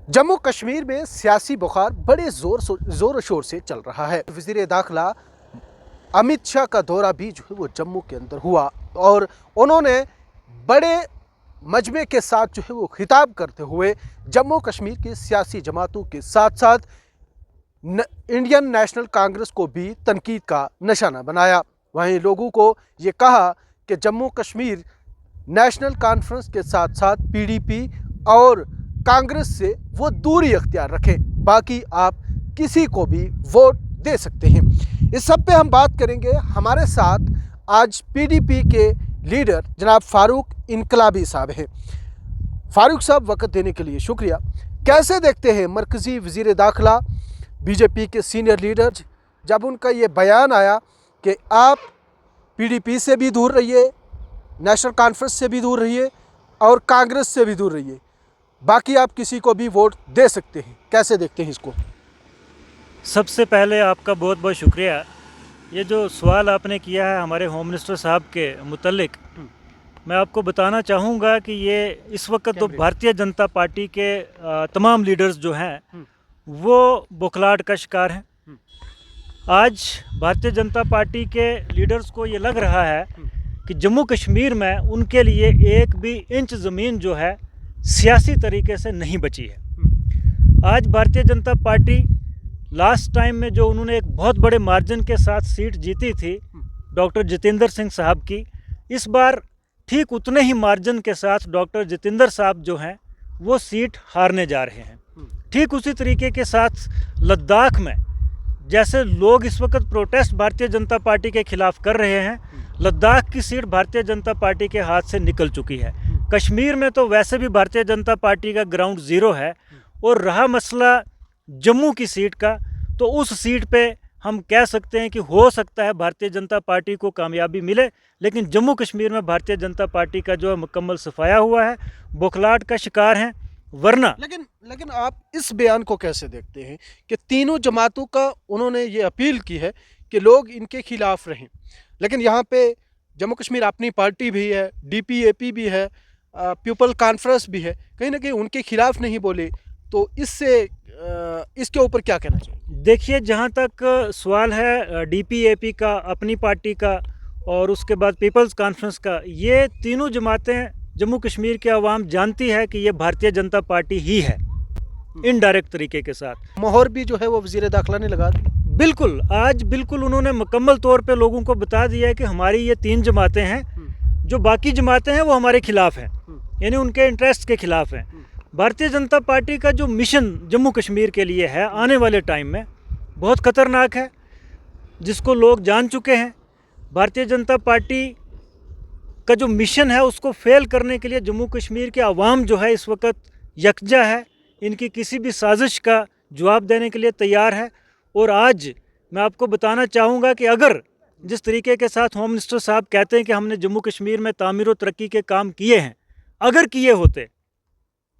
जम्मू कश्मीर में सियासी बुखार बड़े जोर शोर से चल रहा है। वज़ीर दाखिला अमित शाह का दौरा भी जो है वो जम्मू के अंदर हुआ और उन्होंने बड़े मजमे के साथ जो है वो खिताब करते हुए जम्मू कश्मीर की सियासी जमातों के साथ साथ इंडियन नेशनल कांग्रेस को भी तनकीद का निशाना बनाया। वहीं लोगों को ये कहा कि जम्मू कश्मीर नेशनल कॉन्फ्रेंस के साथ साथ पीडीपी और कांग्रेस से वो दूरी अख्तियार रखें, बाकी आप किसी को भी वोट दे सकते हैं। इस सब पे हम बात करेंगे। हमारे साथ आज पीडीपी के लीडर जनाब फारूक इनकलाबी साहब हैं। फारूक साहब, वक्त देने के लिए शुक्रिया। कैसे देखते हैं मरकज़ी वज़ीर दाखिला बीजेपी के सीनियर लीडर, जब उनका ये बयान आया कि आप पीडीपी से भी दूर रहिए, नेशनल कॉन्फ्रेंस से भी दूर रहिए और कांग्रेस से भी दूर रहिए, बाकी आप किसी को भी वोट दे सकते हैं, कैसे देखते हैं इसको? सबसे पहले आपका बहुत बहुत शुक्रिया। ये जो सवाल आपने किया है हमारे होम मिनिस्टर साहब के मुतल्लिक, मैं आपको बताना चाहूँगा कि ये इस वक्त तो भारतीय जनता पार्टी के तमाम लीडर्स जो हैं वो बुखलाहट का शिकार हैं। आज भारतीय जनता पार्टी के लीडर्स को ये लग रहा है कि जम्मू कश्मीर में उनके लिए एक भी इंच ज़मीन जो है सियासी तरीके से नहीं बची है। आज Bharatiya Janata party last time में जो उन्होंने एक बहुत बड़े मार्जिन के साथ सीट जीती थी डॉक्टर जितेंद्र सिंह साहब की, इस बार ठीक उतने ही मार्जिन के साथ डॉक्टर जितेंद्र साहब जो हैं वो सीट हारने जा रहे हैं। ठीक उसी तरीके के साथ लद्दाख में जैसे लोग इस वक्त प्रोटेस्ट भारतीय जनता पार्टी के खिलाफ कर रहे हैं, लद्दाख की सीट भारतीय जनता पार्टी के हाथ से निकल चुकी है। कश्मीर में तो वैसे भी भारतीय जनता पार्टी का ग्राउंड ज़ीरो है, और रहा मसला जम्मू की सीट का, तो उस सीट पे हम कह सकते हैं कि हो सकता है भारतीय जनता पार्टी को कामयाबी मिले, लेकिन जम्मू कश्मीर में भारतीय जनता पार्टी का जो है मुकम्मल सफाया हुआ है, बुखलाहट का शिकार हैं। वरना लेकिन आप इस बयान को कैसे देखते हैं कि तीनों जमातों का उन्होंने ये अपील की है कि लोग इनके खिलाफ रहें, लेकिन यहाँ पे जम्मू कश्मीर अपनी पार्टी भी है, डीपीएपी भी है, पीपल कॉन्फ्रेंस भी है, कहीं ना कहीं उनके खिलाफ नहीं बोले, तो इसके ऊपर क्या कहना चाहिए? देखिए, जहाँ तक सवाल है डीपीएपी का, अपनी पार्टी का और उसके बाद पीपल्स कॉन्फ्रेंस का, ये तीनों जमातें जम्मू कश्मीर की आवाम जानती है कि ये भारतीय जनता पार्टी ही है, इनडायरेक्ट तरीके के साथ। मोहर भी जो है वो वज़ीर दाखिला ने लगा दी। बिल्कुल, आज बिल्कुल उन्होंने मुकम्मल तौर पे लोगों को बता दिया है कि हमारी ये तीन जमातें हैं, जो बाकी जमातें हैं वो हमारे खिलाफ हैं, यानी उनके इंटरेस्ट के खिलाफ हैं। भारतीय जनता पार्टी का जो मिशन जम्मू कश्मीर के लिए है आने वाले टाइम में बहुत ख़तरनाक है, जिसको लोग जान चुके हैं। भारतीय जनता पार्टी का जो मिशन है उसको फेल करने के लिए जम्मू कश्मीर के आवाम जो है इस वक्त यकजा है, इनकी किसी भी साजिश का जवाब देने के लिए तैयार है। और आज मैं आपको बताना चाहूँगा कि अगर जिस तरीके के साथ होम मिनिस्टर साहब कहते हैं कि हमने जम्मू कश्मीर में तामीर व तरक्की के काम किए हैं, अगर किए होते,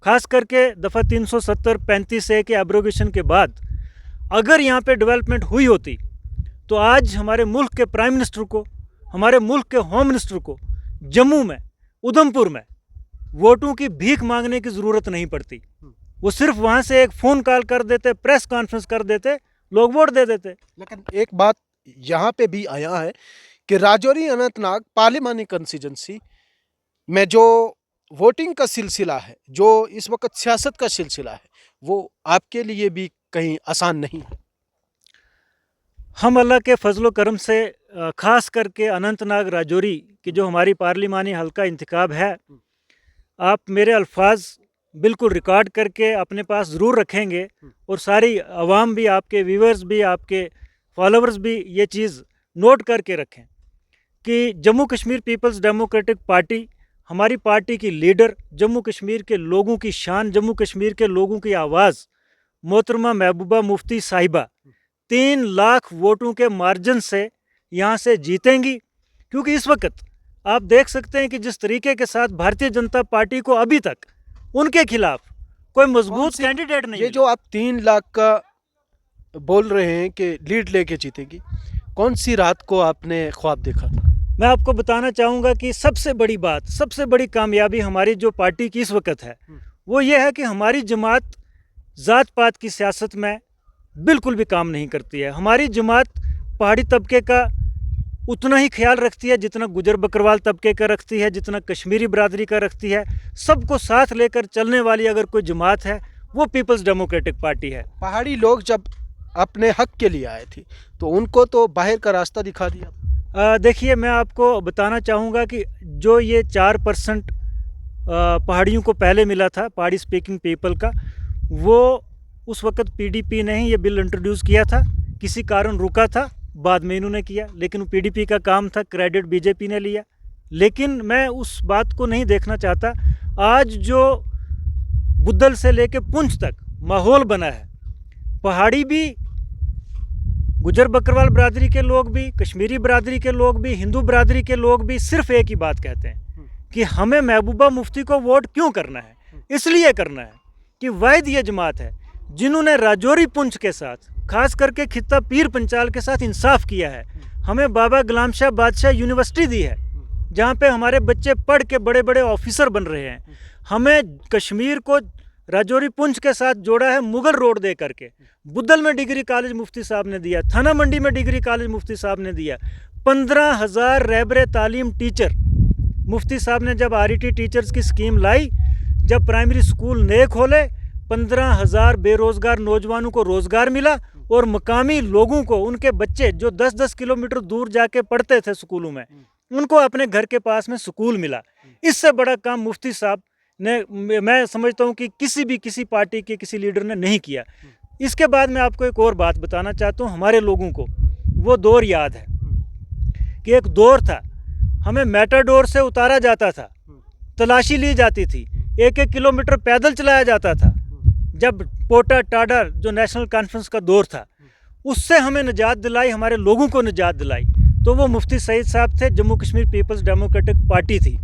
ख़ास करके दफ़ा 370-35 के एब्रोगेशन के बाद अगर यहाँ पे डेवलपमेंट हुई होती, तो आज हमारे मुल्क के प्राइम मिनिस्टर को, हमारे मुल्क के होम मिनिस्टर को जम्मू में, उधमपुर में वोटों की भीख मांगने की ज़रूरत नहीं पड़ती। वो सिर्फ वहाँ से एक फ़ोन कॉल कर देते, प्रेस कॉन्फ्रेंस कर देते, लोग वोट दे देते। लेकिन एक बात यहाँ पे भी आया है कि राजौरी अनंतनाग पार्लिमानी कंस्टिट्यूंसी में जो वोटिंग का सिलसिला है, जो इस वक्त सियासत का सिलसिला है, वो आपके लिए भी कहीं आसान नहीं है। हम अल्लाह के फजलो करम से ख़ास करके अनंतनाग राजौरी की जो हमारी पार्लिमानी हल्का इंतखाब है, आप मेरे अल्फाज बिल्कुल रिकॉर्ड करके अपने पास ज़रूर रखेंगे, और सारी आवाम भी, आपके व्यूअर्स भी, आपके फॉलोअर्स भी ये चीज़ नोट करके रखें कि Jammu Kashmir Peoples Democratic Party, हमारी पार्टी की लीडर, जम्मू कश्मीर के लोगों की शान, जम्मू कश्मीर के लोगों की आवाज़, मोहतरमा महबूबा मुफ्ती साहिबा 3 लाख वोटों के मार्जिन से यहाँ से जीतेंगी। क्योंकि इस वक्त आप देख सकते हैं कि जिस तरीके के साथ भारतीय जनता पार्टी को अभी तक उनके खिलाफ कोई मजबूत कैंडिडेट नहीं। ये जो आप 3 लाख का बोल रहे हैं कि लीड लेके जीतेगी, कौन सी रात को आपने ख्वाब देखा था? मैं आपको बताना चाहूँगा कि सबसे बड़ी बात, सबसे बड़ी कामयाबी हमारी जो पार्टी की इस वक्त है वो ये है कि हमारी जमात ज़ात पात की सियासत में बिल्कुल भी काम नहीं करती है। हमारी जमात पहाड़ी तबके का उतना ही ख्याल रखती है जितना गुजर बकरवाल तबके का रखती है, जितना कश्मीरी बरादरी का रखती है। सबको साथ लेकर चलने वाली अगर कोई जमात है वो पीपल्स डेमोक्रेटिक पार्टी है। पहाड़ी लोग जब अपने हक के लिए आए थे तो उनको तो बाहर का रास्ता दिखा दिया। देखिए, मैं आपको बताना चाहूँगा कि जो ये 4% पहाड़ियों को पहले मिला था, पहाड़ी स्पीकिंग पीपल का, वो उस वक़्त पीडीपी ने ही ये बिल इंट्रोड्यूस किया था। किसी कारण रुका था, बाद में इन्होंने किया, लेकिन पीडीपी का काम था, क्रेडिट बीजेपी ने लिया। लेकिन मैं उस बात को नहीं देखना चाहता। आज जो बुद्धल से लेके पुंछ तक माहौल बना है, पहाड़ी भी, गुजर बकरवाल बरादरी के लोग भी, कश्मीरी बरादरी के लोग भी, हिंदू बरादरी के लोग भी सिर्फ एक ही बात कहते हैं कि हमें महबूबा मुफ्ती को वोट क्यों करना है। इसलिए करना है कि वाहिद ये जमात है जिन्होंने राजौरी पुंछ के साथ, खास करके खित्ता पीर पंचाल के साथ इंसाफ किया है। हमें बाबा गुलाम शाह बादशाह यूनिवर्सिटी दी है जहाँ पे हमारे बच्चे पढ़ के बड़े बड़े ऑफिसर बन रहे हैं। हमें कश्मीर को राजौरी पुंछ के साथ जोड़ा है मुगल रोड दे करके। बुद्धल में डिग्री कॉलेज मुफ्ती साहब ने दिया, थाना मंडी में डिग्री कॉलेज मुफ्ती साहब ने दिया। 15,000 रहबर तालीम टीचर मुफ्ती साहब ने जब आरईटी टीचर्स की स्कीम लाई, जब प्राइमरी स्कूल नए खोले, 15,000 बेरोज़गार नौजवानों को रोज़गार मिला और मकामी लोगों को, उनके बच्चे जो 10-10 किलोमीटर दूर जाके पढ़ते थे स्कूलों में, उनको अपने घर के पास में स्कूल मिला। इससे बड़ा काम मुफ्ती साहब ने, मैं समझता हूँ कि किसी पार्टी के किसी लीडर ने नहीं किया। इसके बाद मैं आपको एक और बात बताना चाहता हूँ। हमारे लोगों को वो दौर याद है कि एक दौर था, हमें मेटाडोर से उतारा जाता था, तलाशी ली जाती थी, 1-1 किलोमीटर पैदल चलाया जाता था। जब पोटा टाडा जो नेशनल कॉन्फ्रेंस का दौर था, उससे हमें निजात दिलाई, हमारे लोगों को निजात दिलाई, तो वो मुफ्ती सईद साहब थे। Jammu Kashmir Peoples Democratic Party थी।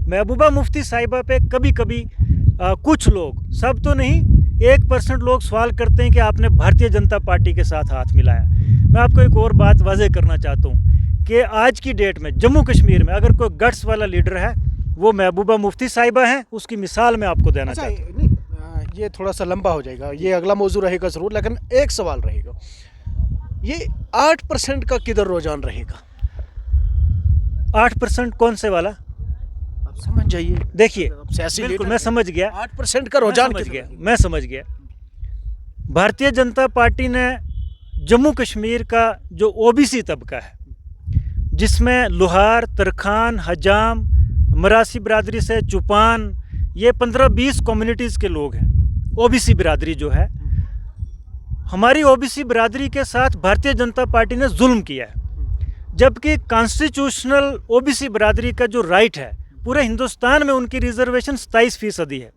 महबूबा मुफ्ती साहिबा पे कभी कभी कुछ लोग, सब तो नहीं, 1% लोग सवाल करते हैं कि आपने भारतीय जनता पार्टी के साथ हाथ मिलाया। मैं आपको एक और बात वाज़ेह करना चाहता हूँ कि आज की डेट में जम्मू कश्मीर में अगर कोई गट्स वाला लीडर है वो महबूबा मुफ्ती साहिबा हैं। उसकी मिसाल मैं आपको देना चाहता हूँ। ये थोड़ा सा लंबा हो जाएगा, ये अगला मौजू रहेगा ज़रूर, लेकिन एक सवाल रहेगा, ये 8% का किधर रुझान रहेगा? 8% कौन से वाला? आप समझ जाइए। देखिए, सियासी बिल्कुल मैं समझ गया, 8% का रुझान मैं समझ गया। भारतीय जनता पार्टी ने जम्मू कश्मीर का जो ओबीसी तबका है, जिसमें लुहार, तरखान, हजाम, मरासी बरादरी से चुपान, ये 15-20 कम्युनिटीज़ के लोग हैं। ओबीसी बरादरी जो है, हमारी ओबीसी बरादरी के साथ भारतीय जनता पार्टी ने जुल्म किया है, जबकि कॉन्स्टिट्यूशनल ओबीसी बरादरी का जो राइट है, पूरे हिंदुस्तान में उनकी रिजर्वेशन 27% है।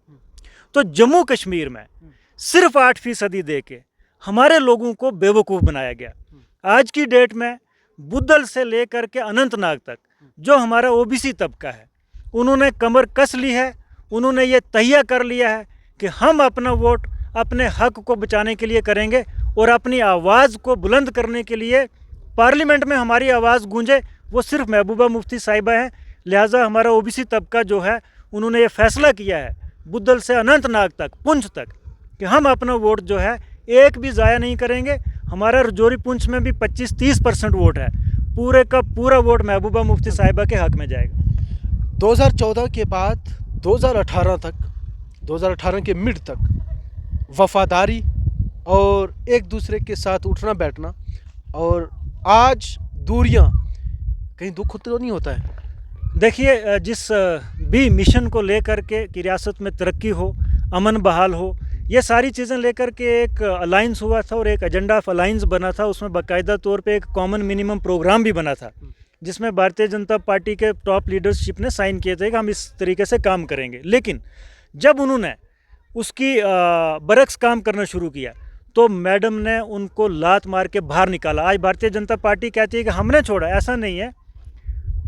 तो जम्मू कश्मीर में सिर्फ 8% दे के हमारे लोगों को बेवकूफ़ बनाया गया। आज की डेट में बुद्धल से लेकर के अनंतनाग तक जो हमारा ओबीसी तबका है, उन्होंने कमर कस ली है। उन्होंने ये तहिया कर लिया है कि हम अपना वोट अपने हक को बचाने के लिए करेंगे और अपनी आवाज़ को बुलंद करने के लिए पार्लियामेंट में हमारी आवाज़ गूंजे, वो सिर्फ महबूबा मुफ्ती साहिबा है। लिहाजा हमारा ओबीसी तबका जो है, उन्होंने ये फैसला किया है बुद्धल से अनंतनाग तक, पुंछ तक, कि हम अपना वोट जो है एक भी ज़ाया नहीं करेंगे। हमारा रजौरी पुंछ में भी 25-30% वोट है, पूरे का पूरा वोट महबूबा मुफ्ती साहिबा के हक में जाएगा। 2014 के बाद 2018 तक, 2018 के मिड तक वफादारी और एक दूसरे के साथ उठना बैठना, और आज दूरियां, कहीं दुख तो नहीं होता है? देखिए, जिस भी मिशन को लेकर के कि रियासत में तरक्की हो, अमन बहाल हो, ये सारी चीज़ें लेकर के एक अलाइंस हुआ था और एक एजेंडा ऑफ अलाइंस बना था। उसमें बाकायदा तौर पे एक कॉमन मिनिमम प्रोग्राम भी बना था, जिसमें भारतीय जनता पार्टी के टॉप लीडरशिप ने साइन किए थे कि हम इस तरीके से काम करेंगे। लेकिन जब उन्होंने उसकी बरक्स काम करना शुरू किया तो मैडम ने उनको लात मार के बाहर निकाला। आज भारतीय जनता पार्टी कहती है कि हमने छोड़ा, ऐसा नहीं है,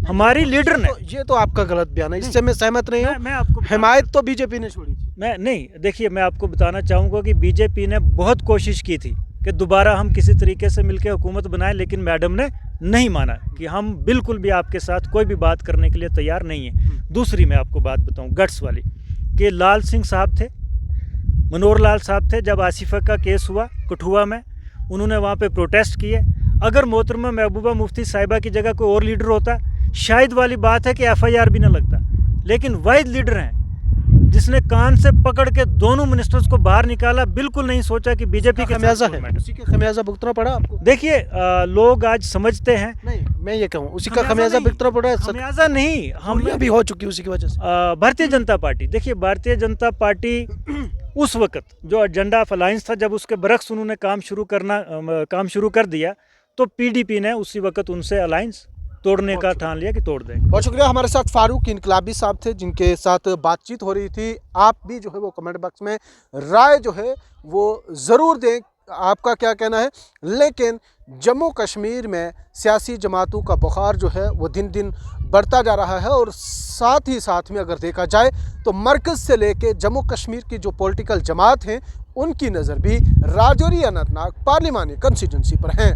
हमारी लीडर ने। ये तो आपका गलत बयान है, इससे मैं सहमत नहीं हूँ। मैं आपको हिमायत तो बीजेपी ने छोड़ी थी। मैं नहीं, देखिए, मैं आपको बताना चाहूँगा कि बीजेपी ने बहुत कोशिश की थी कि दोबारा हम किसी तरीके से मिलकर हुकूमत बनाएं, लेकिन मैडम ने नहीं माना कि हम बिल्कुल भी आपके साथ कोई भी बात करने के लिए तैयार नहीं है। दूसरी मैं आपको बात बताऊँ गट्स वाली, कि लाल सिंह साहब थे, मनोहर लाल साहब थे जब आसिफा का केस हुआ कठुआ में, उन्होंने वहाँ पे प्रोटेस्ट किए। अगर मोहतरमा महबूबा मुफ्ती साहिबा की जगह कोई और लीडर होता, शायद वाली बात है कि FIR भी ना लगता, लेकिन वाहिद लीडर हैं जिसने कान से पकड़ के दोनों मिनिस्टर्स को बाहर निकाला। बिल्कुल नहीं सोचा कि बीजेपी के खमियाजा है, उसी का खमियाजा भुगतना पड़ा आपको। देखिए लोग आज समझते हैं, नहीं मैं ये कहूँ उसी का खमियाजा भुगतना पड़ा है। खमियाजा नहीं, हम भी हो चुकी उसी की वजह से। भारतीय जनता पार्टी, देखिए भारतीय जनता पार्टी उस वक्त जो एजेंडा ऑफ अलायंस था, जब उसके बरक्स उन्होंने काम शुरू कर दिया, तो PDP ने उसी वक्त उनसे अलायंस तोड़ने का ठान लिया कि तोड़ देंगे। बहुत शुक्रिया। हमारे साथ फारूक इनकलाबी साहब थे जिनके साथ बातचीत हो रही थी। आप भी जो है वो कमेंट बॉक्स में राय जो है वो ज़रूर दें, आपका क्या कहना है। लेकिन जम्मू कश्मीर में सियासी जमातों का बुखार जो है वो दिन दिन बढ़ता जा रहा है, और साथ ही साथ में अगर देखा जाए तो मरकज़ से लेके जम्मू कश्मीर की जो पॉलिटिकल जमात हैं उनकी नज़र भी राजौरी अनंतनाग पार्लिमानी कंस्टिट्यूंसी पर हैं।